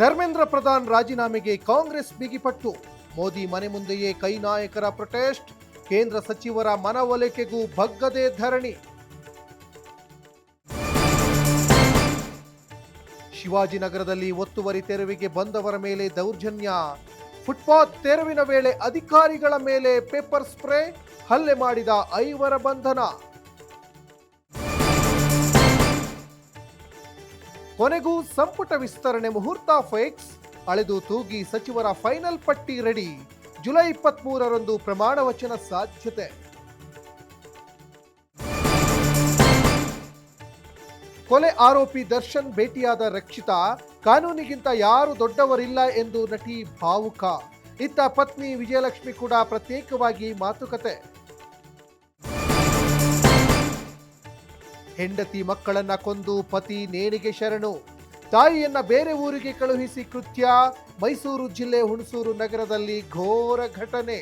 ಧರ್ಮೇಂದ್ರ ಪ್ರಧಾನ್ ರಾಜೀನಾಮೆಗೆ ಕಾಂಗ್ರೆಸ್ ಬಿಗಿಪಟ್ಟು. ಮೋದಿ ಮನೆ ಮುಂದೆಯೇ ಕೈ ನಾಯಕರ ಪ್ರೊಟೆಸ್ಟ್. ಕೇಂದ್ರ ಸಚಿವರ ಮನವೊಲಿಕೆಗೂ ಬಗ್ಗದೆ ಧರಣಿ. ಶಿವಾಜಿನಗರದಲ್ಲಿ ಒತ್ತುವರಿ ತೆರವಿಗೆ ಬಂದವರ ಮೇಲೆ ದೌರ್ಜನ್ಯ. ಫುಟ್ಪಾತ್ ತೆರವಿನ ವೇಳೆ ಅಧಿಕಾರಿಗಳ ಮೇಲೆ ಪೇಪರ್ ಸ್ಪ್ರೇ, ಹಲ್ಲೆ ಮಾಡಿದ 5 ಬಂಧನ. ಕೊನೆಗೂ ಸಂಪುಟ ವಿಸ್ತರಣೆ ಮುಹೂರ್ತ ಫಿಕ್ಸ್. ಅಳೆದು ತೂಗಿ ಸಚಿವರ ಫೈನಲ್ ಪಟ್ಟಿ ರೆಡಿ. ಜುಲೈ 23ರಂದು ಪ್ರಮಾಣ ವಚನ ಸಾಧ್ಯತೆ. ಕೊಲೆ ಆರೋಪಿ ದರ್ಶನ್ ಭೇಟಿಯಾದ ರಕ್ಷಿತಾ. ಕಾನೂನಿಗಿಂತ ಯಾರು ದೊಡ್ಡವರಿಲ್ಲ ಎಂದು ನಟಿ ಭಾವುಕ. ಇತ್ತ ಪತ್ನಿ ವಿಜಯಲಕ್ಷ್ಮಿ ಕೂಡ ಪ್ರತ್ಯೇಕವಾಗಿ ಮಾತುಕತೆ. ಹೆಂಡತಿ ಮಕ್ಕಳನ್ನ ಕೊಂದು ಪತಿ ನೇಣಿಗೆ ಶರಣು. ತಾಯಿಯನ್ನ ಬೇರೆ ಊರಿಗೆ ಕಳುಹಿಸಿ ಕೃತ್ಯ. ಮೈಸೂರು ಜಿಲ್ಲೆ ಹುಣಸೂರು ನಗರದಲ್ಲಿ ಘೋರ ಘಟನೆ.